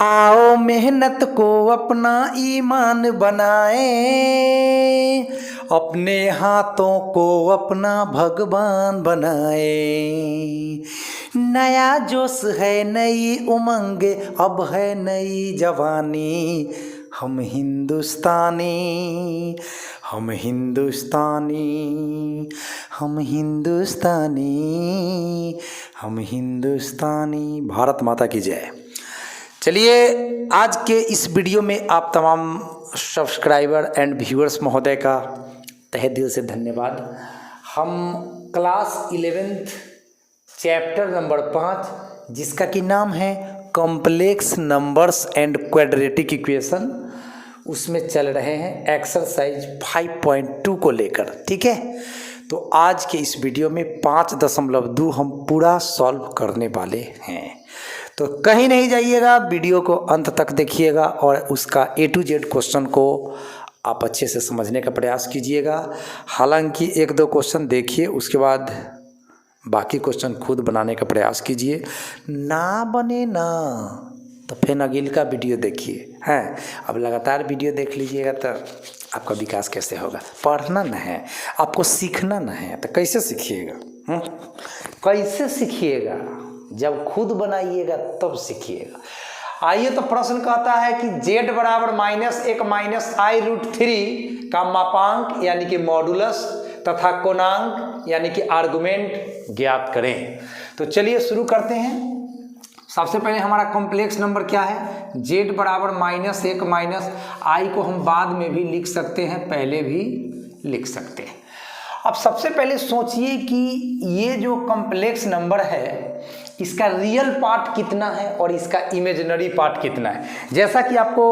आओ मेहनत को अपना ईमान बनाए, अपने हाथों को अपना भगवान बनाए। नया जोश है, नई उमंग, अब है नई जवानी। हम हिंदुस्तानी, हम हिंदुस्तानी, हम हिंदुस्तानी, हम हिंदुस्तानी। भारत माता की जय। चलिए, आज के इस वीडियो में आप तमाम सब्सक्राइबर एंड व्यूअर्स महोदय का तहे दिल से धन्यवाद। हम क्लास 11th चैप्टर नंबर 5 जिसका कि नाम है complex numbers and quadratic equation, उसमें चल रहे हैं एक्सरसाइज 5.2 को लेकर। ठीक है, तो आज के इस वीडियो में 5.2 हम पूरा सॉल्व करने वाले हैं। तो कहीं नहीं जाइएगा, वीडियो को अंत तक देखिएगा और उसका A to Z क्वेश्चन को आप अच्छे से समझने का प्रयास कीजिएगा। हालांकि 1-2 क्वेश्चन देखिए, उसके बाद बाकी क्वेश्चन खुद बनाने का प्रयास कीजिए। ना बने ना तो फिर अगली का वीडियो देखिए। हैं, अब लगातार वीडियो देख लीजिएगा तो आपका विकास कैसे होगा। पढ़ना न है आपको, सीखना न है तो कैसे सीखिएगा? कैसे सीखिएगा? जब खुद बनाइएगा तब सीखिएगा। आइए, तो प्रश्न कहता है कि z बराबर -1 - i√3 का मापांक यानी कि मॉडुलस तथा कोणांक यानी कि आर्गुमेंट ज्ञात करें। तो चलिए शुरू करते हैं। सबसे पहले हमारा कॉम्प्लेक्स नंबर क्या है? z बराबर -1 - i को हम बाद में भी लिख सकते हैं, पहले भी लिख सकते हैं। अब सबसे पहले सोचिए कि ये जो कॉम्प्लेक्स नंबर है इसका रियल पार्ट कितना है और इसका इमेजिनरी पार्ट कितना है। जैसा कि आपको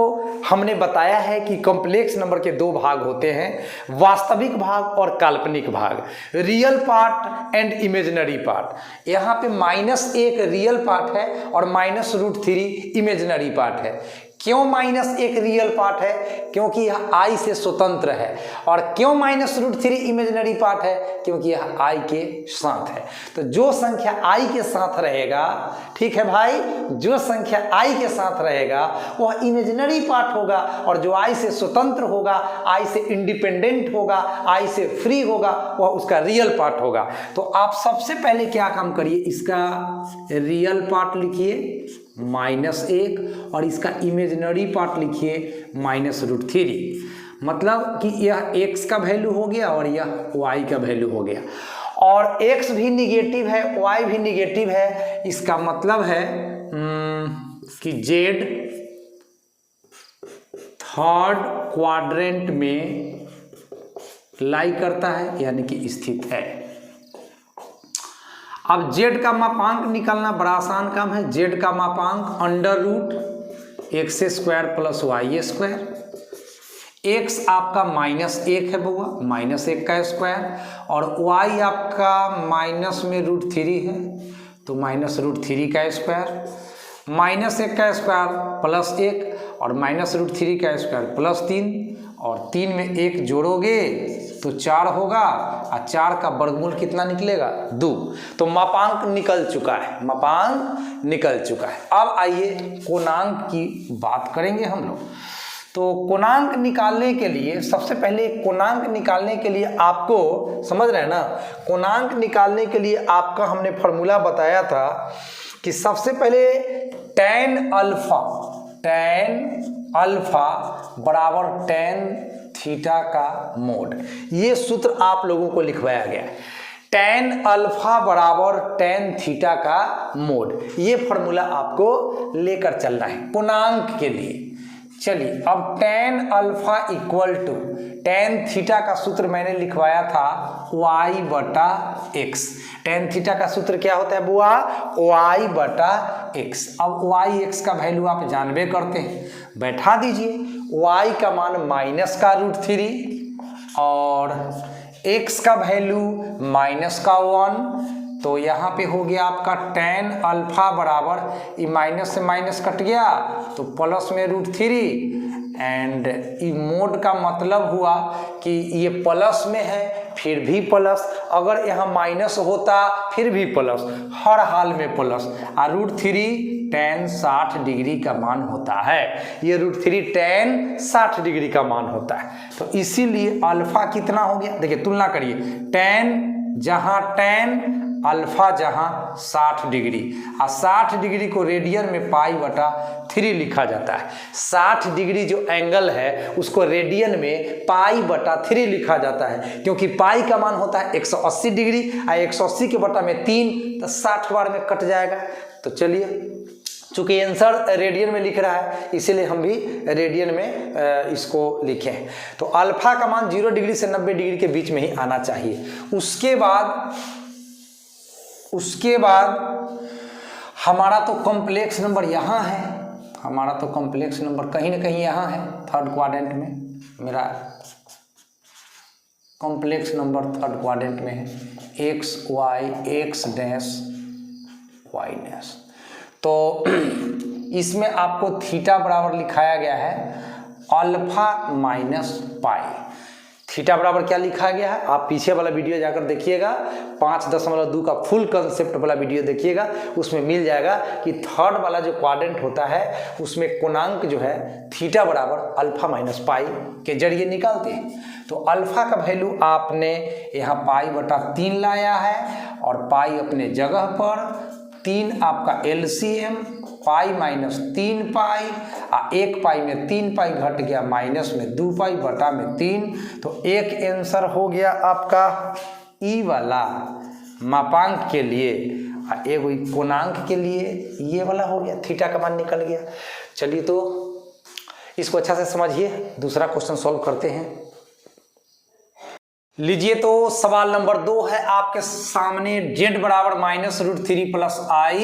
हमने बताया है कि कॉम्प्लेक्स नंबर के 2 भाग होते हैं, वास्तविक भाग और काल्पनिक भाग, real part and imaginary part. यहाँ पे -1 रियल पार्ट है और -√3 इमेजिनरी पार्ट है। क्यों -1 रियल पार्ट है? क्योंकि यह i से स्वतंत्र है। और क्यों -√3 इमेजिनरी पार्ट है? क्योंकि यह i के साथ है। तो जो संख्या i के साथ रहेगा, ठीक है भाई, जो संख्या i के साथ रहेगा वह इमेजिनरी पार्ट होगा, और जो i से स्वतंत्र होगा, i से इंडिपेंडेंट होगा, i से फ्री होगा, वह उसका रियल पार्ट होगा। तो आप सबसे पहले क्या काम करिए, इसका रियल पार्ट लिखिए -1 और इसका इमेजिनरी पार्ट लिखिए -√3। मतलब कि यह x का वैल्यू हो गया और यह y का वैल्यू हो गया, और x भी निगेटिव है, y भी निगेटिव है। इसका मतलब है कि z थर्ड क्वाड्रेंट में लाई करता है, यानी कि स्थित है। अब z का मापांक निकालना बड़ा आसान काम है। z का मापांक √x² + y²। x आपका -1 है बउआ, -1 का स्क्वायर, और y आपका माइनस में √3 है, तो -√3 का स्क्वायर। -1 का स्क्वायर +1 और -√3 का स्क्वायर +3, और 3 में 1 जोड़ोगे तो 4 होगा, और 4 का वर्गमूल कितना निकलेगा? 2। तो मापांक निकल चुका है, मापांक निकल चुका है। अब आइए कोणांक की बात करेंगे हम लोग। तो कोणांक निकालने के लिए, सबसे पहले कोणांक निकालने के लिए आपको, समझ रहे हैं ना, कोणांक निकालने के लिए आपका हमने फॉर्मूला बताया था कि सबसे पहले tan अल्फा बराबर tan थीटा का मोड, ये सूत्र आप लोगों को लिखवाया गया है। tan अल्फा बराबर tan थीटा का मोड, ये फॉर्मूला आपको लेकर चलना है पूर्णांक के लिए। चलिए, अब tan alpha equal to tan theta का सूत्र मैंने लिखवाया था y/x। tan थीटा का सूत्र क्या होता है बुआ? y/x। अब yx का वैल्यू आप जानबे करते हैं, बैठा दीजिए। y का मान -√3 और x का वैल्यू -1, तो यहाँ पे हो गया आपका tan अल्फा बराबर, ये माइनस से माइनस कट गया तो प्लस में √3, एंड ये मोड का मतलब हुआ कि ये प्लस में है फिर भी प्लस, अगर यहाँ माइनस होता फिर भी प्लस, हर हाल में प्लस। और √3 tan 60 डिग्री का मान होता है। ये √3 tan 60 डिग्री का मान होता है। तो इसीलिए अल्फा कितना हो गया, देखिए तुलना करिए, tan जहाँ tan अल्फा जहाँ 60 डिग्री, और 60 डिग्री को रेडियन में π/3 लिखा जाता है। 60 डिग्री जो एंगल है उसको रेडियन में π/3 लिखा जाता है, क्योंकि पाई का मान होता है 180 डिग्री, और 180 के बटा में 3 तो 60 बार में कट जाएगा। तो चलिए, चूंकि आंसर रेडियन में लिख रहा है इसीलिए हम भी रेडियन में इसको लिखे हैं। तो अल्फा का मान 0 डिग्री से 90 डिग्री के बीच में ही आना चाहिए। उसके बाद हमारा तो कॉम्प्लेक्स नंबर यहाँ है, हमारा तो कॉम्प्लेक्स नंबर कहीं ना कहीं यहाँ है, थर्ड क्वाड्रेंट में। मेरा कॉम्प्लेक्स नंबर थर्ड क्वाड्रेंट में है, x डैश y डैश। तो इसमें आपको थीटा बराबर लिखाया गया है अल्फा माइनस पाई। थीटा बराबर क्या लिखा गया है, आप पीछे वाला वीडियो जाकर देखिएगा, 5.2 का फुल कंसेप्ट वाला वीडियो देखिएगा, उसमें मिल जाएगा कि थर्ड वाला जो क्वाड्रेंट होता है उसमें कोणांक जो है थीटा बराबर अल्फा माइनस पाई के जरिए निकालते हैं। तो अल्फा का वैल्यू आपने यहाँ π/3 लाया है, और पाई अपने जगह पर, 3 आपका LCM, पाई माइनस 3 पाई, और 1 पाई में 3 पाई घट गया, माइनस में 2 पाई बटा में 3। तो एक आंसर हो गया आपका ई वाला मापांक के लिए, और एक कोणांक के लिए ये वाला हो गया, थीटा का मान निकल गया। चलिए, तो इसको अच्छा से समझिए, दूसरा क्वेश्चन सॉल्व करते हैं। लीजिए, तो सवाल नंबर 2 है आपके सामने, z बराबर -√3 प्लस i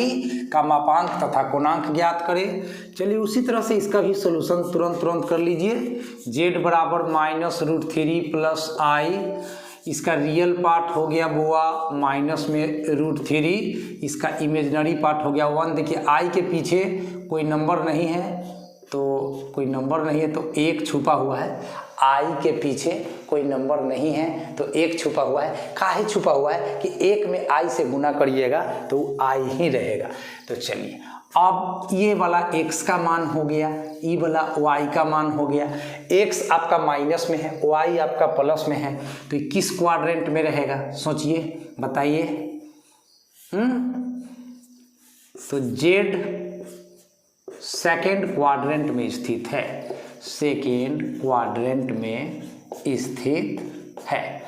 का मापांक तथा कोणांक ज्ञात करें। चलिए, उसी तरह से इसका भी सॉल्यूशन तुरंत कर लीजिए। z बराबर -√3 प्लस i, इसका रियल पार्ट हो गया बुआ माइनस में √3, इसका इमेजिनरी पार्ट हो गया 1। देखिए i के पीछे कोई नंबर नहीं है, तो 1 छुपा हुआ है। आई के पीछे कोई नंबर नहीं है तो 1 छुपा हुआ है। काहे छुपा हुआ है कि 1 में आई से गुना करिएगा तो आई ही रहेगा। तो चलिए, अब ये वाला x का मान हो गया, ई वाला y का मान हो गया। x आपका माइनस में है, y आपका प्लस में है, तो ये किस क्वाड्रेंट में रहेगा, सोचिए, बताइए। तो z सेकेंड क्वाड्रेंट में स्थित है, सेकेंड क्वाड्रेंट में स्थित है।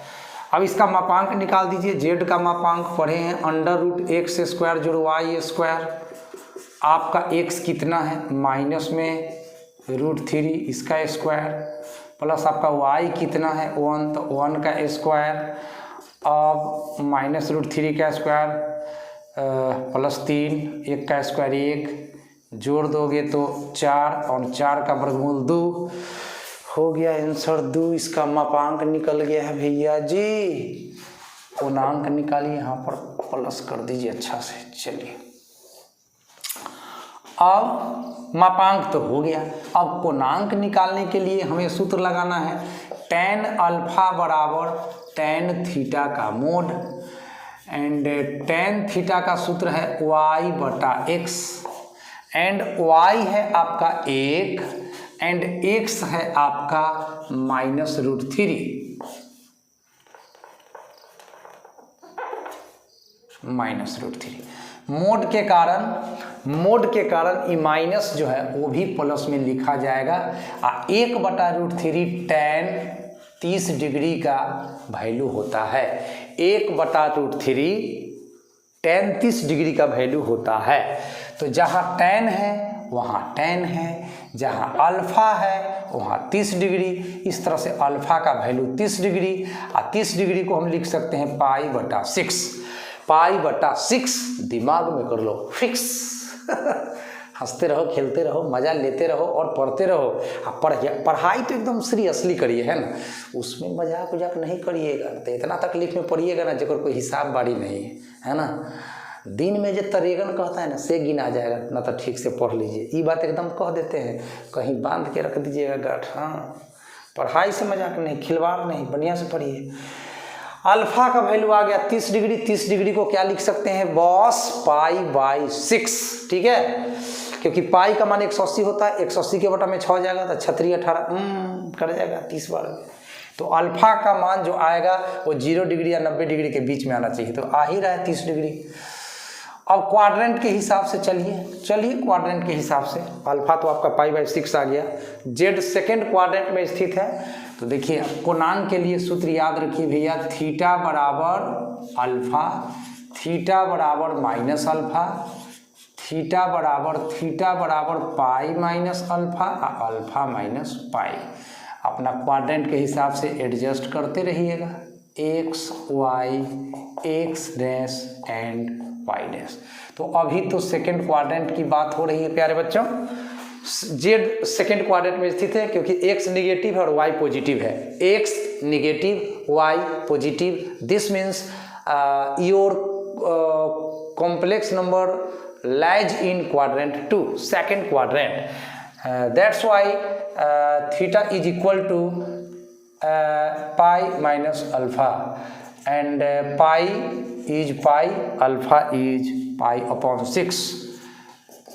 अब इसका मापांक निकाल दीजिए। z का मापांक पढ़े हैं √x² जोड़ y²। आपका x कितना है, माइनस में √3 इसका स्क्वायर, प्लस आपका y कितना है 1, तो 1 का स्क्वायर, अब माइनस √3 का स्क्वायर प्लस 3, 1 का स्क्वायर 1, जोड़ दोगे तो 4, और 4 का वर्गमूल 2 हो गया। आंसर 2। इसका मापांक निकल गया है भैया जी। कोणांक निकालिए, यहाँ पर प्लस कर दीजिए अच्छा से। चलिए, अब मापांक तो हो गया, अब कोणांक निकालने के लिए हमें सूत्र लगाना है tan अल्फा बराबर tan थीटा का मोड, एंड tan थीटा का सूत्र है y/x, एंड y है आपका 1, एंड x है आपका -√3। मोड के कारण ये माइनस जो है वो भी प्लस में लिखा जाएगा। 1/√3 tan 30 डिग्री का वैल्यू होता है। 1/√3 tan 30 डिग्री का वैल्यू होता है। तो जहाँ tan है वहाँ tan है, जहाँ अल्फा है वहाँ 30 डिग्री। इस तरह से अल्फा का वैल्यू 30 डिग्री, और 30 डिग्री को हम लिख सकते हैं π/6। π/6 दिमाग में कर लो फिक्स। हंसते रहो, खेलते रहो, मज़ा लेते रहो और पढ़ते रहो। पढ़ाई तो एकदम सीरियसली करिए, है ना, उसमें मजाक उजाक नहीं करिएगा। तो इतना तकलीफ में पढ़िएगा ना जब कोई हिसाब बारी नहीं है ना। दिन में जो तरेगन कहता है ना से गिना जाएगा, ना तो ठीक से पढ़ लीजिए। ये बात एकदम कह देते हैं, कहीं बांध के रख दीजिएगा गाठ। हाँ, पढ़ाई से मजाक नहीं, खिलवाड़ नहीं, बढ़िया से पढ़िए। अल्फा का वैल्यू आ गया 30 डिग्री। 30 डिग्री को क्या लिख सकते हैं बॉस, π/6, ठीक है, क्योंकि पाई का मान 180 होता है, 180 के बटा में 6 जाएगा तो 6 18 कर जाएगा 30 बार में। तो अल्फा का मान जो आएगा वो 0 डिग्री या 90 डिग्री के बीच में आना चाहिए, तो आ ही रहा है 30 डिग्री। अब क्वाड्रेंट के हिसाब से चलिए क्वाड्रेंट के हिसाब से अल्फा तो आपका π/6 आ गया। जेड सेकेंड क्वाड्रेंट में स्थित है, तो देखिए कोणांक के लिए सूत्र याद रखिए भैया, थीटा बराबर अल्फा, थीटा बराबर माइनस अल्फा, थीटा बराबर pi minus alpha, alpha minus pi. अपना क्वाड्रेंट के हिसाब से एडजस्ट करते रहिएगा, x y, x dash and y dash. तो अभी तो सेकेंड क्वाड्रेंट की बात हो रही है प्यारे बच्चों। जेड सेकेंड क्वाड्रेंट में स्थित है क्योंकि एक्स निगेटिव है और वाई पॉजिटिव है, x negative y positive, this means your complex number lies in quadrant 2, second quadrant. That's why theta is equal to pi minus alpha, and pi, alpha is pi upon 6.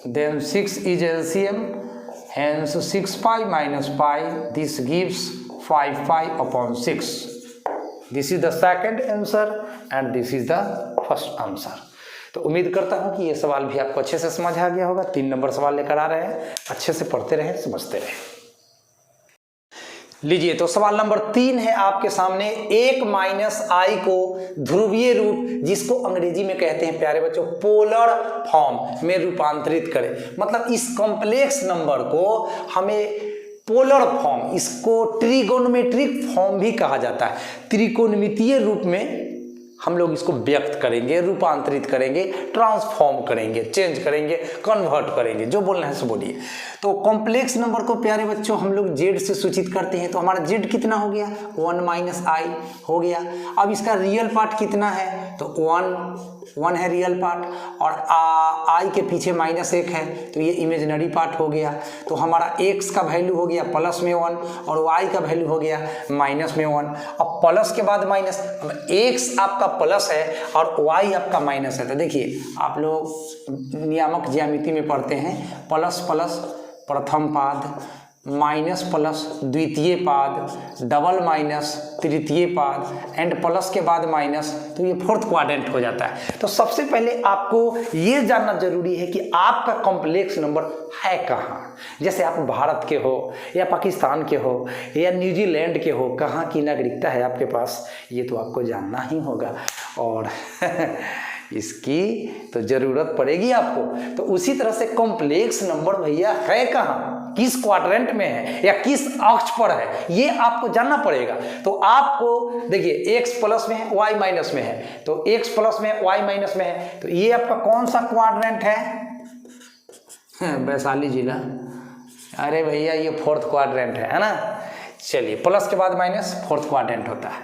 Then 6 is LCM, hence 6 pi minus pi, this gives 5 pi upon 6. This is the second answer and this is the first answer. तो उम्मीद करता हूँ कि ये सवाल भी आपको अच्छे से समझ आ गया होगा। 3 नंबर सवाल लेकर आ रहे हैं, अच्छे से पढ़ते रहें, समझते रहें। लीजिए तो सवाल नंबर 3 है आपके सामने, 1 - को ध्रुवीय रूप, जिसको अंग्रेजी में कहते हैं प्यारे बच्चों पोलर फॉर्म में रूपांतरित करें। मतलब इस कॉम्प्लेक्स नंबर को हमें पोलर फॉर्म, इसको ट्रिगोनोमेट्रिक फॉर्म भी कहा जाता है, त्रिकोणमितीय रूप में हम लोग इसको व्यक्त करेंगे, रूपांतरित करेंगे, ट्रांसफॉर्म करेंगे, चेंज करेंगे, कन्वर्ट करेंगे, जो बोलना है सो बोलिए। तो कॉम्प्लेक्स नंबर को प्यारे बच्चों हम लोग जेड से सूचित करते हैं, तो हमारा जेड कितना हो गया 1 - i हो गया। अब इसका रियल पार्ट कितना है, तो 1 है रियल पार्ट, और आई के पीछे -1 है, तो ये इमेजिनरी पार्ट हो गया। तो हमारा एक्स का वैल्यू हो गया +1 और वाई का वैल्यू हो गया -1। अब प्लस के बाद माइनस, अब एक्स आपका प्लस है और वाई आपका माइनस है। तो देखिए आप लोग नियामक ज्यामिति में पढ़ते हैं, प्लस प्लस प्रथम पाद, माइनस प्लस द्वितीय पाद, डबल माइनस तृतीय पाद, एंड प्लस के बाद माइनस, तो ये फोर्थ क्वाड्रेंट हो जाता है। तो सबसे पहले आपको ये जानना जरूरी है कि आपका कॉम्प्लेक्स नंबर है कहाँ। जैसे आप भारत के हो या पाकिस्तान के हो या न्यूजीलैंड के हो, कहाँ की नागरिकता है आपके पास, ये तो आपको जानना ही होगा, और इसकी तो जरूरत पड़ेगी आपको। तो उसी तरह से कॉम्प्लेक्स नंबर भैया है कहाँ, किस क्वाड्रेंट में है या किस अक्ष पर है, ये आपको जानना पड़ेगा। तो आपको देखिए x प्लस में है, y माइनस में है, तो x प्लस में y माइनस में है, तो ये आपका कौन सा क्वाड्रेंट है, वैशाली जिला। अरे भैया ये फोर्थ क्वाड्रेंट है ना। चलिए प्लस के बाद माइनस फोर्थ क्वाड्रेंट होता है।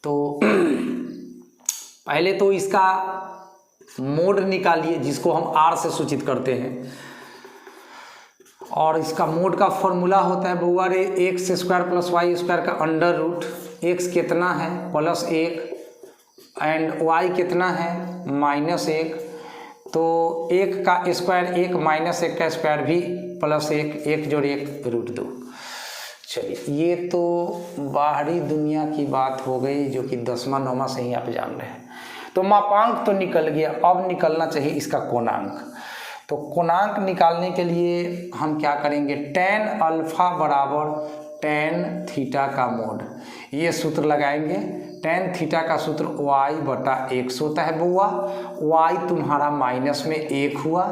तो पहले तो इसका मोड निकालिए, जिसको हम r से सूचित करते हैं, और इसका मोड का फॉर्मूला होता है बउआ रे x² + y² का अंडर रूट। x कितना है +1 एंड y कितना है -1, तो 1 का स्क्वायर 1, -1 का स्क्वायर भी +1, 1 + 1 √2। चलिए ये तो बाहरी दुनिया की बात हो गई, जो कि 10वां 9वां से ही आप जान रहे हैं। तो मापांक तो निकल गया, अब निकलना चाहिए इसका कोणांक। तो कोणांक निकालने के लिए हम क्या करेंगे, tan अल्फा बराबर tan थीटा का मोड, ये सूत्र लगाएंगे। tan थीटा का सूत्र y/x होता है बुआ। y तुम्हारा -1 हुआ,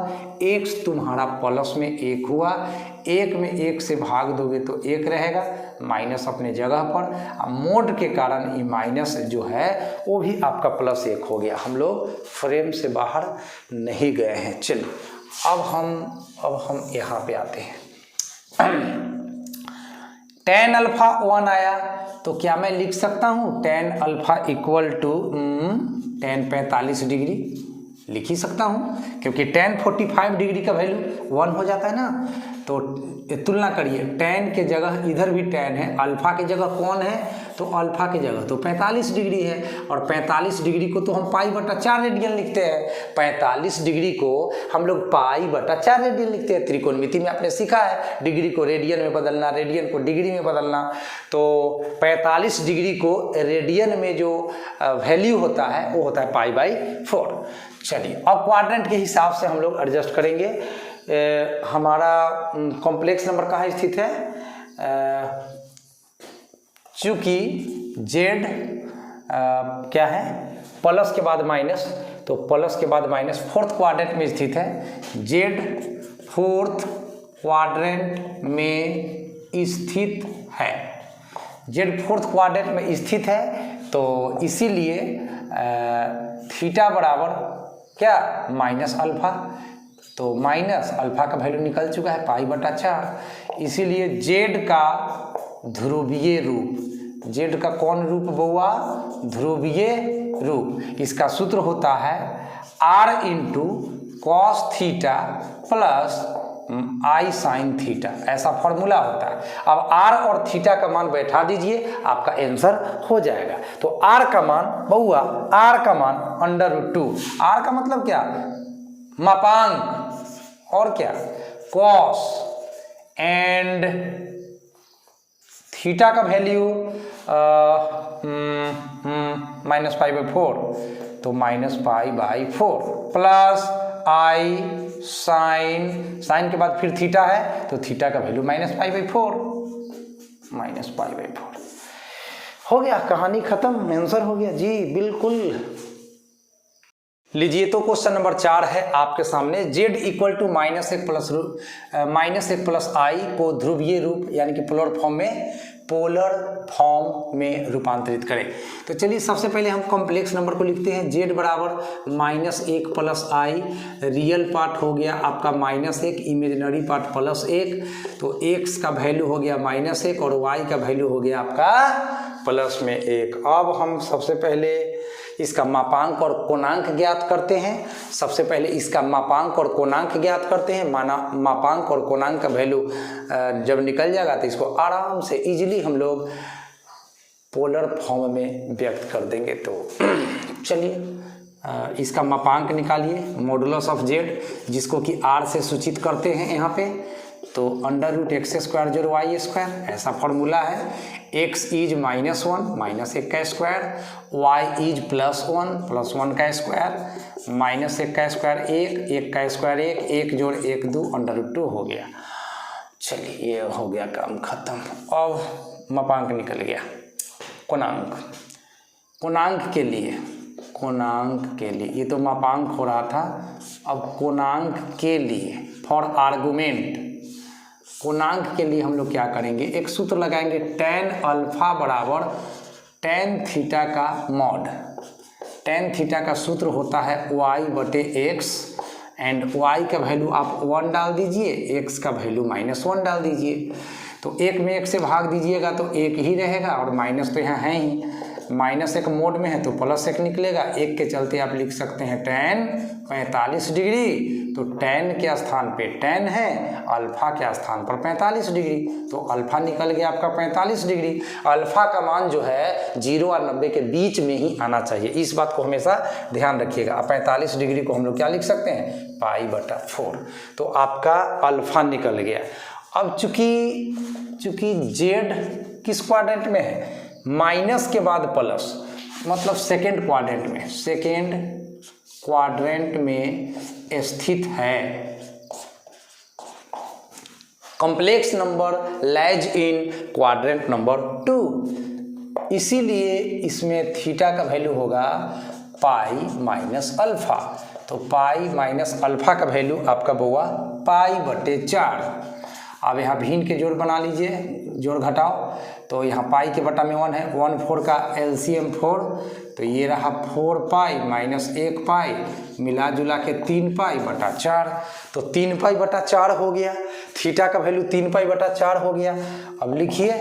x तुम्हारा +1 हुआ, 1 में 1 से भाग दोगे तो 1 रहेगा, माइनस अपने जगह पर। अब मोड के कारण ये माइनस जो है वो भी आपका +1 हो गया। हम लोग फ्रेम से बाहर नहीं गए हैं। चलिए अब हम यहाँ पे आते हैं। tan अल्फा 1 आया, तो क्या मैं लिख सकता हूँ tan alpha equal to tan 45 degree, लिख ही सकता हूँ, क्योंकि tan 45 डिग्री का वैल्यू 1 हो जाता है ना। तो तुलना करिए, tan के जगह इधर भी tan है, अल्फा की जगह कौन है, तो अल्फा की जगह तो 45 डिग्री है, और 45 डिग्री को तो हम π/4 रेडियन लिखते हैं। 45 डिग्री को हम लोग π/4 रेडियन लिखते हैं। त्रिकोणमिति में आपने सीखा है डिग्री को रेडियन में बदलना, रेडियन को डिग्री में बदलना। तो 45 डिग्री को रेडियन में जो वैल्यू होता है वो होता है π/4। चलिए अब क्वाड्रेंट के हिसाब से हम लोग एडजस्ट करेंगे। हमारा कॉम्प्लेक्स नंबर कहाँ स्थित है, चूंकि z क्या है प्लस के बाद माइनस, तो प्लस के बाद माइनस फोर्थ क्वाड्रेंट में स्थित है। z फोर्थ क्वाड्रेंट में स्थित है, z फोर्थ क्वाड्रेंट में स्थित है, तो इसीलिए थीटा बराबर क्या माइनस अल्फा, तो माइनस अल्फा का वैल्यू निकल चुका है π/4। इसीलिए z का ध्रुवीय रूप, z का कौन रूप बउआ, ध्रुवीय रूप, इसका सूत्र होता है r × cos theta plus I sin theta, ऐसा फॉर्मूला होता है। अब r और थीटा का मान बैठा दीजिए, आपका आंसर हो जाएगा। तो r का मान बउआ, r का मान √2, r का मतलब क्या, मापांक, और क्या cos, एंड थीटा का वैल्यू -π/4, तो -π/4 प्लस I साइन के बाद फिर थीटा है, तो थीटा का वैल्यू -π/4 हो गया, कहानी खत्म, आंसर हो गया जी, बिल्कुल। लीजिए तो क्वेश्चन नंबर 4 है आपके सामने। z = -1 + i को ध्रुवीय रूप यानी कि पोलर फॉर्म में रूपांतरित करें। तो चलिए सबसे पहले हम कॉम्प्लेक्स नंबर को लिखते हैं। z बराबर -1 + i, रियल पार्ट हो गया आपका -1, इमेजिनरी पार्ट +1, तो x का वैल्यू हो गया -1 और y का वैल्यू हो गया आपका +1। अब हम सबसे पहले इसका मापांक और कोणांक ज्ञात करते हैं। सबसे पहले इसका मापांक और कोणांक ज्ञात करते हैं। मापांक और कोणांक का वैल्यू जब निकल जाएगा तो इसको आराम से इजीली हम लोग पोलर फॉर्म में व्यक्त कर देंगे। तो चलिए इसका मापांक निकालिए, मॉडुलस ऑफ z, जिसको कि r से सूचित करते हैं यहाँ पे, तो √x² + y², ऐसा फॉर्मूला है। x इज -1 -1 का स्क्वायर, y इज +1 +1 का स्क्वायर, -1 का स्क्वायर 1, 1 का स्क्वायर 1, 1 + 1 2 √2 हो गया। चलिए ये हो गया काम खत्म। अब मापांक निकल गया। कोणांक के लिए ये तो मापांक हो रहा था, अब कोणांक के लिए फॉर आर्गुमेंट, कोणांक के लिए हम लोग क्या करेंगे, एक सूत्र लगाएंगे, tan अल्फा बराबर tan थीटा का मॉड। tan थीटा का सूत्र होता है y/x, एंड y का वैल्यू आप 1 डाल दीजिए, x का वैल्यू -1 डाल दीजिए। तो 1 में 1 से भाग दीजिएगा तो 1 ही रहेगा, और माइनस तो यहाँ है ही, -1 मोड में है तो +1 निकलेगा। 1 के चलते आप लिख सकते हैं tan 45 डिग्री, तो tan के स्थान पे tan है, अल्फा के स्थान पर 45 डिग्री, तो अल्फा निकल गया आपका 45 डिग्री। अल्फा का मान जो है 0 और 90 के बीच में ही आना चाहिए, इस बात को हमेशा ध्यान रखिएगा। 45 डिग्री को हम लोग क्या लिख सकते हैं, π/4, तो आपका अल्फा निकल गया। अब चूंकि z किस क्वाड्रेंट में है, माइनस के बाद प्लस, मतलब सेकेंड क्वाड्रेंट में स्थित है। Complex number lies in quadrant number 2, इसीलिए इसमें थीटा का वैल्यू होगा π-अल्फा, तो π-अल्फा का वैल्यू आपका बउआ π/4। अब यहाँ भिन्न के जोड़ बना लीजिए, जोड़ घटाओ, तो यहाँ पाई के बटा में 1 है, 1 4 का LCM 4, तो ये रहा 4π -1 पाई, मिला जुला के 3π/4, तो 3π/4 हो गया। थीटा का वैल्यू 3π/4 हो गया। अब लिखिए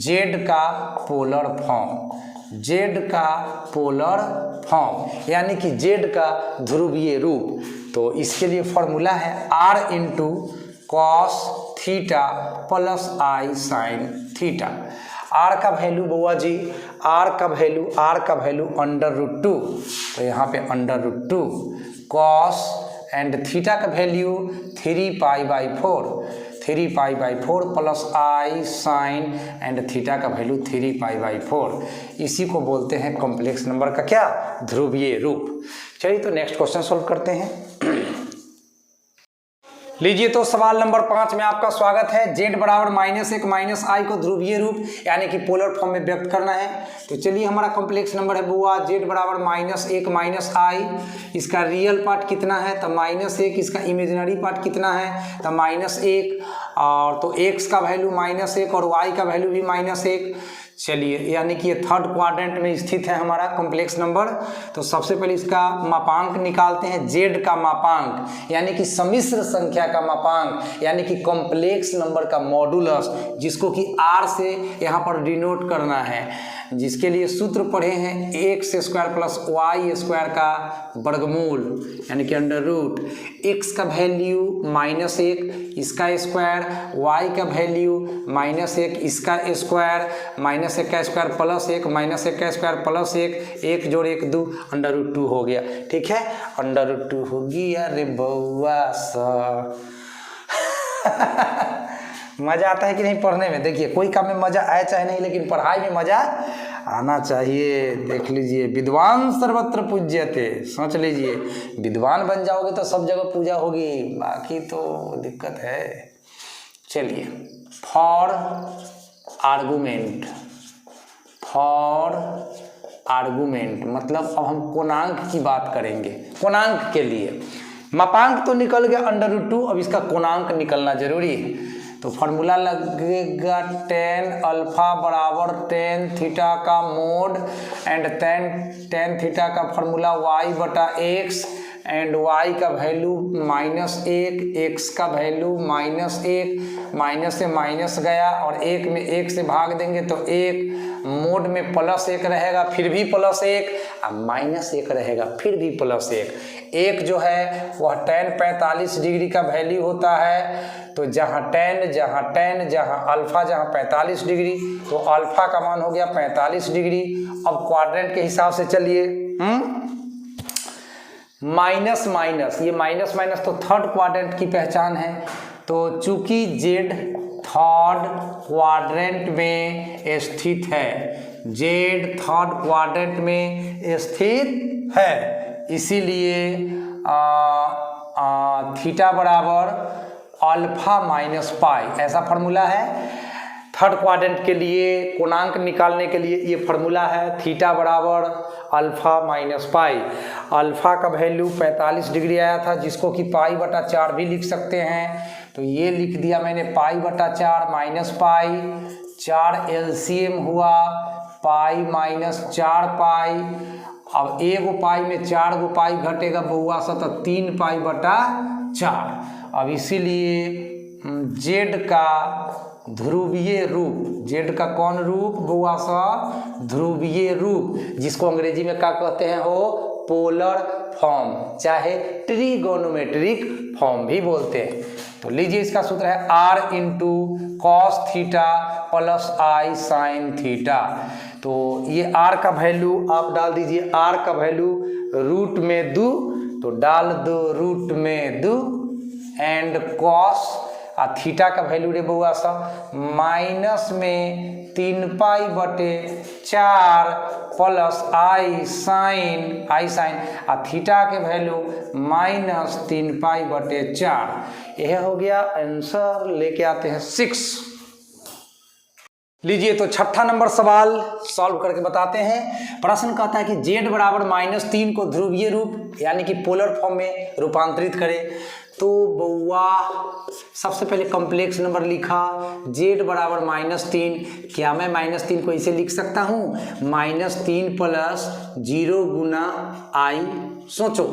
z का पोलर फॉर्म, जेड का पोलर फॉर्म यानी कि जेड का ध्रुवीय रूप। तो इसके लिए फॉर्मूला है r into cos theta plus i sine theta. r का वैल्यू बउआ जी, r का वैल्यू √2, तो यहाँ पे √2 कॉस एंड थीटा का value 3π/4 plus i sine and theta का वैल्यू 3π/4। इसी को बोलते हैं कॉम्प्लेक्स नंबर का क्या, ध्रुवीय रूप। चलिए तो नेक्स्ट क्वेश्चन सोल्व करते हैं। लीजिए तो सवाल नंबर 5 में आपका स्वागत है। z बराबर -1 - i को ध्रुवीय रूप यानी कि पोलर फॉर्म में व्यक्त करना है। तो चलिए हमारा कॉम्प्लेक्स नंबर है बुआ z बराबर -1 - i। इसका रियल पार्ट कितना है तो -1, इसका इमेजिनरी पार्ट कितना है तो -1, और तो x का वैल्यू -1 और y का वैल्यू भी -1। चलिए यानी कि ये थर्ड क्वाड्रेंट में स्थित है हमारा कॉम्प्लेक्स नंबर। तो सबसे पहले इसका मापांक निकालते हैं। z का मापांक यानी कि सम्मिश्र संख्या का मापांक यानी कि कॉम्प्लेक्स नंबर का मॉडुलस, जिसको कि r से यहाँ पर डिनोट करना है, जिसके लिए सूत्र पढ़े हैं x² प्लस y² का वर्गमूल यानी कि √ x का वैल्यू -1 इसका स्क्वायर, y का वैल्यू -1 इसका स्क्वायर, -1 का स्क्वायर प्लस 1 -1 का स्क्वायर प्लस 1, 1 जोड़ 1 2 √2 हो गया। ठीक है, √2 हो गया रे बउआ सा। मज़ा आता है कि नहीं पढ़ने में? देखिए कोई काम में मज़ा आए चाहे नहीं, लेकिन पढ़ाई में मज़ा आना चाहिए। देख लीजिए, विद्वान सर्वत्र पूज्यते, सोच लीजिए विद्वान बन जाओगे तो सब जगह पूजा होगी, बाकी तो दिक्कत है। चलिए, फॉर आर्गुमेंट मतलब अब हम कोणांक की बात करेंगे। कोणांक के लिए मापांक तो निकल गया √2, अब इसका कोणांक निकलना जरूरी है। तो फॉर्मूला लगेगा tan अल्फा बराबर tan थीटा का मोड एंड tan थीटा का फॉर्मूला y/x एंड y का वैल्यू -1, x का वैल्यू -1, माइनस से माइनस गया और 1 में 1 से भाग देंगे तो 1, मोड में +1 रहेगा फिर भी +1, अब -1 रहेगा फिर भी +1। 1 जो है वह tan 45 डिग्री का वैल्यू होता है। तो जहाँ अल्फा 45 डिग्री, तो अल्फा का मान हो गया 45 डिग्री। अब क्वाड्रेंट के हिसाब से चलिए, माइनस ये माइनस तो थर्ड क्वाड्रेंट की पहचान है। तो चूंकि z थर्ड क्वाड्रेंट में स्थित है, z थर्ड क्वाड्रेंट में स्थित है, इसीलिए थीटा बराबर अल्फा माइनस पाई, ऐसा फार्मूला है। थर्ड क्वाड्रेंट के लिए कोणांक निकालने के लिए ये फार्मूला है, थीटा बराबर अल्फा माइनस पाई। अल्फा का वैल्यू 45 डिग्री आया था, जिसको कि π/4 भी लिख सकते हैं। तो ये लिख दिया मैंने π/4 माइनस पाई, 4 LCM हुआ पाई माइनस 4 पाई। अब 1 पाई में 4 पाई घटेगा बउआ सा, तो 3 π/4। अब इसीलिए z का ध्रुवीय रूप, z का कौन रूप बउआ सा, ध्रुवीय रूप, जिसको अंग्रेजी में क्या कहते हैं हो, पोलर फॉर्म, चाहे ट्रिगोनोमेट्रिक फॉर्म भी बोलते हैं। तो लीजिए इसका सूत्र है r into cos theta plus i sine theta. तो ये r का वैल्यू आप डाल दीजिए, r का वैल्यू रूट में 2, तो डाल दो रूट में 2 एंड कॉस थीटा का वैल्यू रे बउआ सा माइनस में 3π/4 प्लस आई साइन थीटा के वैल्यू -3π/4। यह हो गया आंसर। लेके आते हैं 6। लीजिए तो छठा नंबर सवाल सॉल्व करके बताते हैं। प्रश्न कहता है कि z बराबर -3 को ध्रुवीय रूप यानी कि पोलर फॉर्म में रूपांतरित करें। तो बउआ सबसे पहले कॉम्प्लेक्स नंबर लिखा, z बराबर -3। क्या मैं -3 को इसे लिख सकता हूँ, -3 प्लस 0 गुना i। सोचो,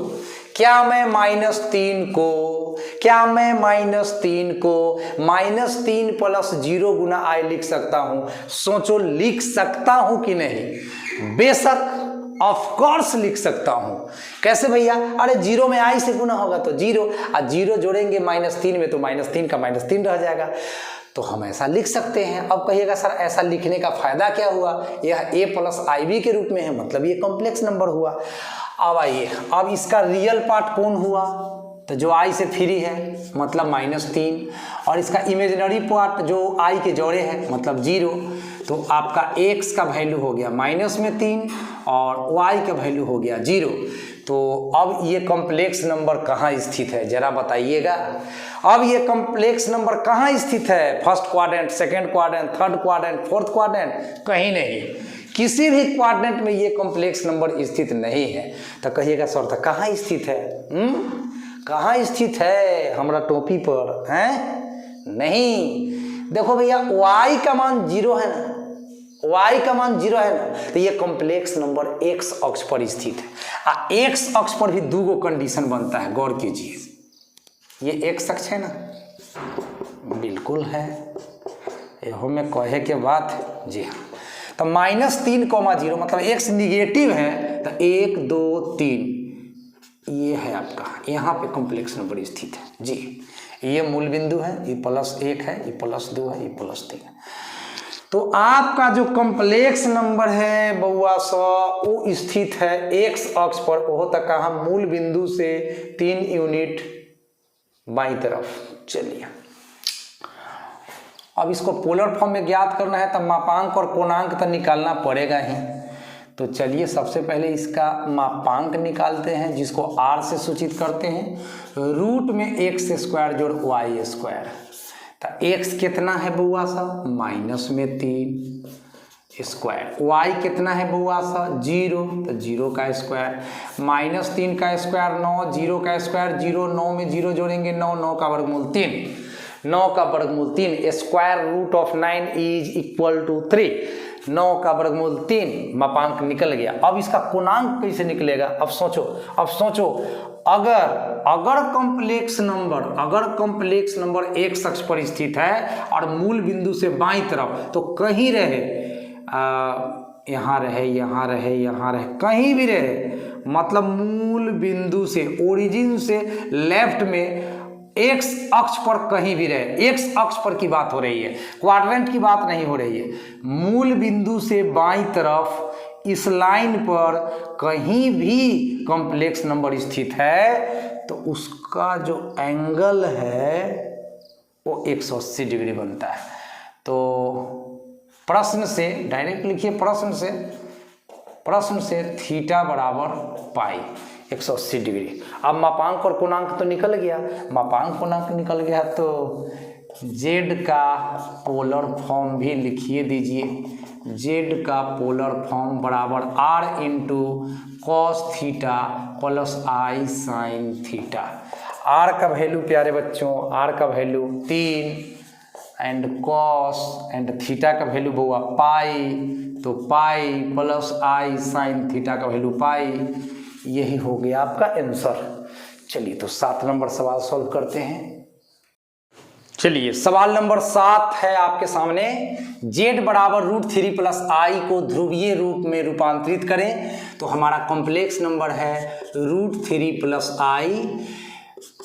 क्या मैं -3 को क्या मैं -3 को -3 प्लस 0 गुना आई लिख सकता हूं? सोचो, लिख सकता हूं कि नहीं? बेशक, ऑफ कोर्स लिख सकता हूं। कैसे भैया? अरे 0 में आई से गुना होगा तो 0, और 0 जोड़ेंगे -3 में तो -3 का -3 रह जाएगा। तो हम ऐसा लिख सकते हैं। अब कहिएगा सर ऐसा लिखने का फायदा क्या हुआ? यह a प्लस IB के रूप में है, मतलब ये कॉम्प्लेक्स नंबर हुआ। अब आइए, अब इसका रियल पार्ट कौन हुआ? तो जो i से फ्री है, मतलब -3, और इसका इमेजिनरी पार्ट जो i के जोड़े है, मतलब 0। तो आपका x का वैल्यू हो गया -3 और y का वैल्यू हो गया 0। तो अब ये कॉम्प्लेक्स नंबर कहाँ स्थित है, जरा बताइएगा। अब ये कॉम्प्लेक्स नंबर कहाँ स्थित है? First quadrant, second quadrant, third quadrant, fourth quadrant? कहीं नहीं, किसी भी क्वाड्रेंट में ये कॉम्प्लेक्स नंबर स्थित नहीं है। तो कहिएगा सर तो कहाँ स्थित है? कहाँ स्थित है? हमारा टोपी पर है? नहीं, देखो भैया, y का मान 0 है ना, y का मान 0 है ना, तो ये कॉम्प्लेक्स नंबर x अक्ष पर स्थित है। x अक्ष पर भी 2 कंडीशन बनता है, गौर कीजिए। ये x अक्ष है ना, बिल्कुल है, यहो में कहे के बात है जी हाँ। तो -3, 0 मतलब x निगेटिव है, तो 1 2 3 ये है आपका, यहाँ पे कॉम्प्लेक्स नंबर स्थित है जी। ये मूल बिंदु है, ये +1 है, ये +2 है, ये +3 है। तो आपका जो कॉम्प्लेक्स नंबर है बउआ वो स्थित है x अक्ष पर, वो तक कहाँ? मूल बिंदु से 3 यूनिट बाईं तरफ। चलिए, अब इसको पोलर फॉर्म में ज्ञात करना है, तब मापांक और कोणांक तो निकालना पड़ेगा ही। तो चलिए सबसे पहले इसका मापांक निकालते हैं, जिसको r से सूचित करते हैं। रूट में x² जोड़ y²। तो x कितना है बउआ सा? -3²। y कितना है बउआ सा? 0, तो 0 का स्क्वायर। -3 का स्क्वायर 9, 0 का स्क्वायर 0, 9 में 0 जोड़ेंगे 9, 9 का वर्गमूल 3, 9 का वर्गमूल 3। Square root of 9 is equal to 3। 9 का वर्गमूल 3, मापांक निकल गया। अब इसका कोणांक कैसे निकलेगा? अब सोचो, अगर कॉम्प्लेक्स नंबर x अक्ष पर स्थित है और मूल बिंदु से बाईं तरफ, तो कहीं रहे, यहाँ रहे, कहीं भी रहे, मतलब मूल बिंदु से, ओरिजिन से लेफ्ट में x अक्ष पर कहीं भी रहे। x अक्ष पर की बात हो रही है, क्वाड्रेंट की बात नहीं हो रही है। मूल बिंदु से बाईं तरफ इस लाइन पर कहीं भी कॉम्प्लेक्स नंबर स्थित है, तो उसका जो एंगल है वो 180 डिग्री बनता है। तो प्रश्न से डायरेक्ट लिखिए, प्रश्न से थीटा बराबर पाई 180 डिग्री। अब मापांक और कोणांक तो निकल गया, तो z का पोलर फॉर्म भी लिखिए दीजिए। z का पोलर फॉर्म बराबर r into cos theta plus i sine theta. r का वैल्यू प्यारे बच्चों, r का value 3 and cos and theta का वैल्यू हुआ पाई, तो pi plus i sine theta का वैल्यू पाई। यही हो गया आपका आंसर। चलिए तो 7 नंबर सवाल सॉल्व करते हैं। चलिए सवाल नंबर 7 है आपके सामने। z बराबर √3 प्लस i को ध्रुवीय रूप में रूपांतरित करें। तो हमारा कॉम्प्लेक्स नंबर है √3 प्लस i।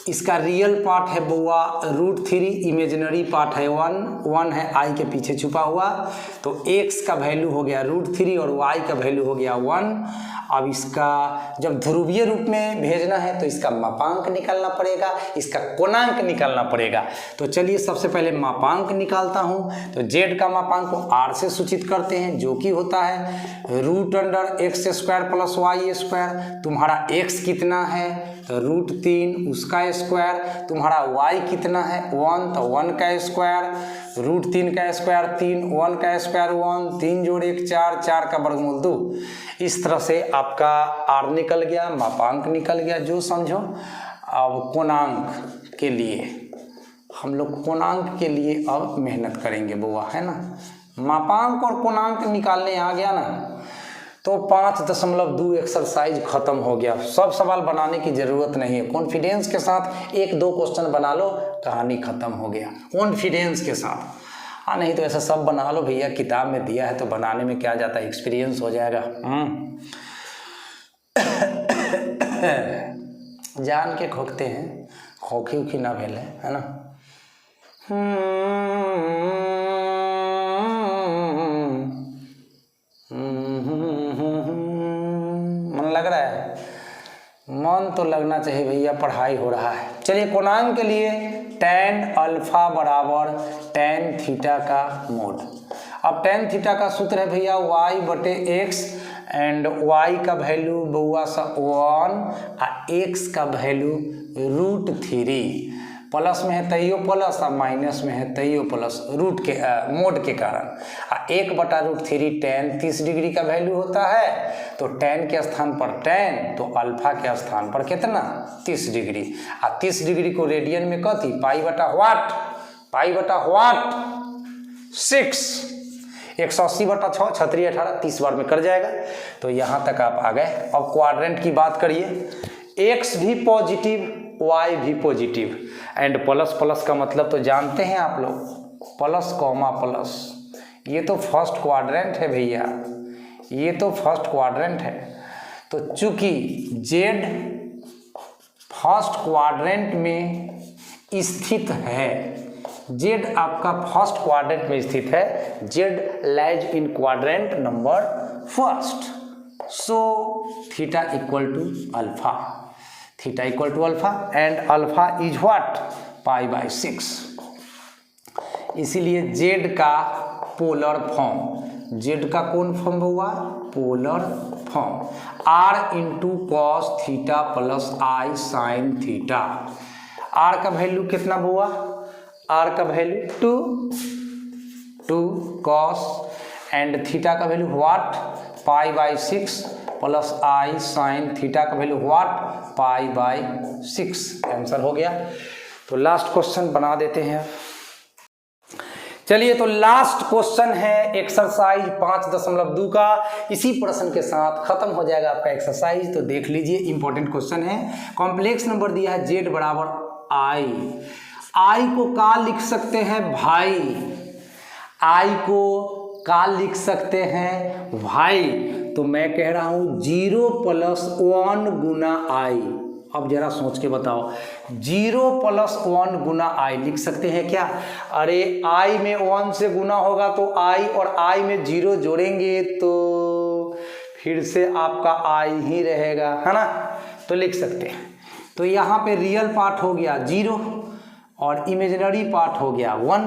इसका रियल पार्ट है बउआ √3, इमेजिनरी पार्ट है 1 है i के पीछे छुपा हुआ। तो x का वैल्यू हो गया √3 और y का वैल्यू हो गया 1। अब इसका जब ध्रुवीय रूप में भेजना है तो इसका मापांक निकालना पड़ेगा, इसका कोणांक निकालना पड़ेगा। तो चलिए सबसे पहले मापांक निकालता हूँ। तो z का मापांक को r से सूचित करते हैं, जो कि होता है √x² प्लस y²। तुम्हारा x कितना है? √3, उसका स्क्वायर। तुम्हारा y कितना है? 1, तो 1 का स्क्वायर। √3 का स्क्वायर 3, 1 का स्क्वायर 1, 3 जोड़ 1 4, 4 का वर्गमूल 2। इस तरह से आपका r निकल गया, मापांक निकल गया, जो समझो। अब कोणांक के लिए हम लोग अब मेहनत करेंगे बुआ, है ना। मापांक और कोणांक निकालने आ गया ना, तो तो 5.2 एक्सरसाइज खत्म हो गया। सब सवाल बनाने की ज़रूरत नहीं है, कॉन्फिडेंस के साथ 1-2 क्वेश्चन बना लो, कहानी खत्म हो गया कॉन्फिडेंस के साथ। हाँ, नहीं तो ऐसा सब बना लो भैया, किताब में दिया है तो बनाने में क्या जाता है, एक्सपीरियंस हो जाएगा। जान के खोखते हैं, खोखी उखी ना भेले, है ना। मन लग रहा है? मन तो लगना चाहिए भैया, पढ़ाई हो रहा है। चलिए, कोणांक के लिए tan अल्फा बराबर tan थीटा का मोड। अब tan थीटा का सूत्र है भैया y/x एंड y का वैल्यू बउआ सा 1 आ x का वैल्यू √3, प्लस में है तैयो प्लस और माइनस में है तैयो प्लस, रूट के मोड के कारण। 1/√3 tan 30 डिग्री का वैल्यू होता है, तो tan के स्थान पर tan, तो अल्फा के स्थान पर कितना 30 डिग्री। 30 डिग्री को रेडियन में कथी, पाई/वाट, पाई/वाट 6, 180/6, 18 30 बार में कर जाएगा। तो यहाँ तक आप आ गए। अब क्वाड्रेंट की बात करिए, x भी पॉजिटिव y भी पॉजिटिव एंड प्लस प्लस का मतलब तो जानते हैं आप लोग, प्लस कॉमा प्लस। ये तो फर्स्ट क्वाड्रेंट है भैया, ये तो फर्स्ट क्वाड्रेंट है। तो चूंकि z फर्स्ट क्वाड्रेंट में स्थित है, z आपका फर्स्ट क्वाड्रेंट में स्थित है, z lies in quadrant number first, so theta equal to alpha, theta equal to alpha and alpha is what, पाई/6। इसीलिए z का पोलर फॉर्म, z का कौन फॉर्म हुआ, polar form, r into cos theta plus i sine theta. r का value कितना हुआ, r का वैल्यू 2 कॉस एंड थीटा का वैल्यू व्हाट, पाई/6 प्लस i साइन थीटा का वैल्यू व्हाट, पाई/6। आंसर हो गया। तो लास्ट क्वेश्चन बना देते हैं। चलिए, तो लास्ट क्वेश्चन है एक्सरसाइज 5.2 का। इसी प्रश्न के साथ खत्म हो जाएगा आपका एक्सरसाइज। तो देख लीजिए, इंपॉर्टेंट क्वेश्चन है। कॉम्प्लेक्स नंबर दिया है z बराबर i, i को का लिख सकते हैं भाई, i को का लिख सकते हैं भाई, तो मैं कह रहा हूं 0 + 1 गुना i। अब जरा सोच के बताओ, 0 + 1 गुना i लिख सकते हैं क्या? अरे i में 1 से गुना होगा तो i, और i में 0 जोड़ेंगे तो फिर से आपका i ही रहेगा, है ना। तो लिख सकते हैं। तो यहाँ पे रियल पार्ट हो गया 0 और इमेजिनरी पार्ट हो गया 1।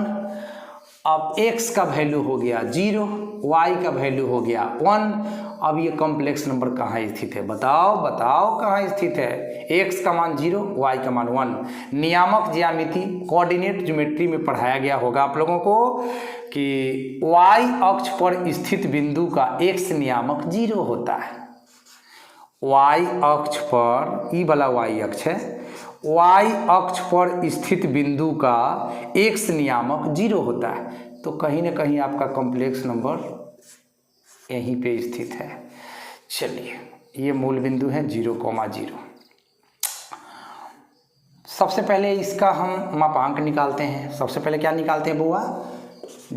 अब x का वैल्यू हो गया 0, y का वैल्यू हो गया 1। अब ये कॉम्प्लेक्स नंबर कहाँ स्थित है, बताओ बताओ कहाँ स्थित है। x का मान 0, y का मान 1। नियामक ज्यामिति, कोऑर्डिनेट ज्योमेट्री में पढ़ाया गया होगा आप लोगों को कि y अक्ष पर स्थित बिंदु का x नियामक 0 होता है। y अक्ष पर, ई वाला y अक्ष है, y अक्ष पर स्थित बिंदु का x नियामक 0 होता है। तो कहीं ना कहीं आपका कॉम्प्लेक्स नंबर यहीं पे स्थित है। चलिए, ये मूल बिंदु है 0,0। सबसे पहले इसका हम मापांक निकालते हैं। सबसे पहले क्या निकालते हैं बुआ,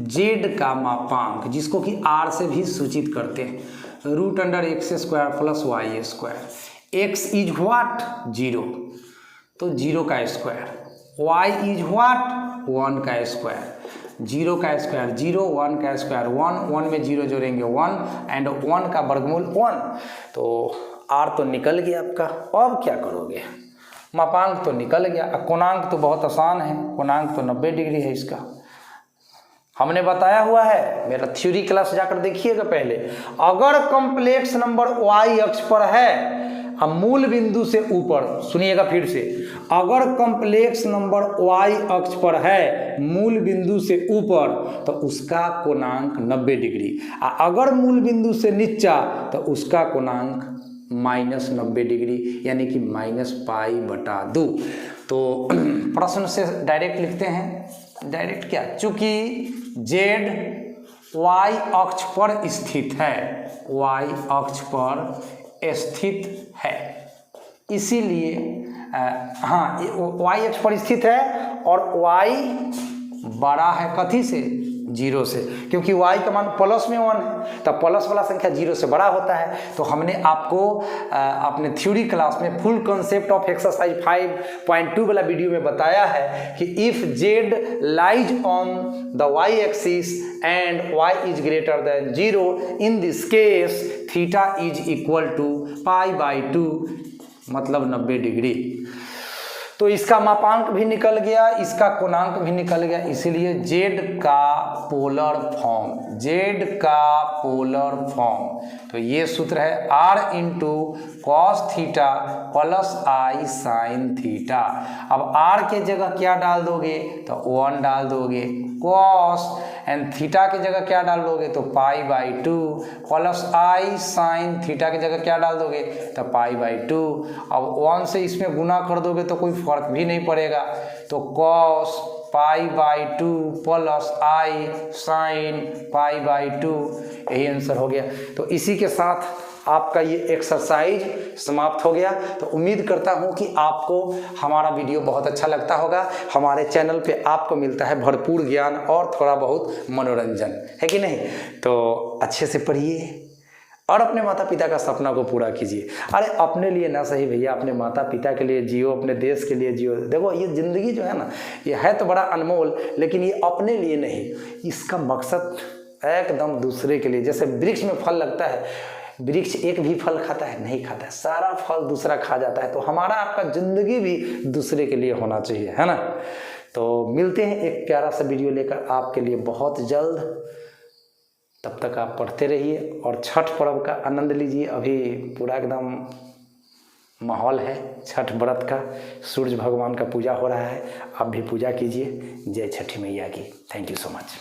z का मापांक, जिसको कि r से भी सूचित करते हैं, √x² + y²। x is what, 0, तो 0 का स्क्वायर। y इज व्हाट, 1 का स्क्वायर। 0 का स्क्वायर 0, 1 का स्क्वायर 1, 1 में 0 जोड़ेंगे 1 एंड 1 का वर्गमूल 1। तो r तो निकल गया आपका। अब क्या करोगे, मापांक तो निकल गया। कोणांक तो बहुत आसान है, कोणांक तो 90 डिग्री है इसका, हमने बताया हुआ है। मेरा थ्योरी क्लास जाकर देखिएगा पहले। अगर कॉम्प्लेक्स नंबर y अक्ष पर है, अब मूल बिंदु से ऊपर, सुनिएगा फिर से, अगर कॉम्प्लेक्स नंबर y अक्ष पर है मूल बिंदु से ऊपर, तो उसका कोणांक 90 डिग्री। अगर मूल बिंदु से नीचा, तो उसका कोणांक -90 डिग्री, यानी कि -π/2। तो प्रश्न से डायरेक्ट लिखते हैं, डायरेक्ट क्या, चूंकि z y अक्ष पर स्थित है, y अक्ष पर स्थित है, इसीलिए हाँ y अक्ष पर स्थित है और y बड़ा है कथी से, 0 से, क्योंकि y का मान प्लस में 1 है, तब प्लस वाला संख्या 0 से बड़ा होता है। तो हमने आपको अपने थ्योरी क्लास में फुल कॉन्सेप्ट ऑफ एक्सरसाइज 5.2 वाला वीडियो में बताया है कि if z lies on the y axis and y is greater than 0, in this case theta is equal to π/2 मतलब 90 डिग्री। तो इसका मापांक भी निकल गया, इसका कोणांक भी निकल गया, इसीलिए z का पोलर फॉर्म, z का पोलर फॉर्म। तो ये सूत्र है r into cos theta plus i sine theta. अब r के जगह क्या डाल दोगे तो 1 डाल दोगे, कॉस एंड थीटा की जगह क्या डाल दोगे तो π/2 प्लस i साइन थीटा की जगह क्या डाल दोगे तो π/2। अब 1 से इसमें गुना कर दोगे तो कोई फर्क भी नहीं पड़ेगा, तो cos π/2 प्लस i साइन π/2, यही आंसर हो गया। तो इसी के साथ आपका ये एक्सरसाइज समाप्त हो गया। तो उम्मीद करता हूँ कि आपको हमारा वीडियो बहुत अच्छा लगता होगा। हमारे चैनल पे आपको मिलता है भरपूर ज्ञान और थोड़ा बहुत मनोरंजन, है कि नहीं? तो अच्छे से पढ़िए और अपने माता पिता का सपना को पूरा कीजिए। अरे अपने लिए ना सही भैया, अपने माता पिता के लिए जियो, अपने देश के लिए जियो। देखो ये ज़िंदगी जो है ना, ये है तो बड़ा अनमोल, लेकिन ये अपने लिए नहीं, इसका मकसद एकदम दूसरे के लिए। जैसे वृक्ष में फल लगता है, वृक्ष एक भी फल खाता है नहीं खाता है, सारा फल दूसरा खा जाता है। तो हमारा आपका ज़िंदगी भी दूसरे के लिए होना चाहिए, है ना? तो मिलते हैं एक प्यारा सा वीडियो लेकर आपके लिए बहुत जल्द। तब तक आप पढ़ते रहिए और छठ पर्व का आनंद लीजिए। अभी पूरा एकदम माहौल है छठ व्रत का, सूर्य भगवान का पूजा हो रहा है, आप भी पूजा कीजिए। जय छठी मैया की। Thank you so much.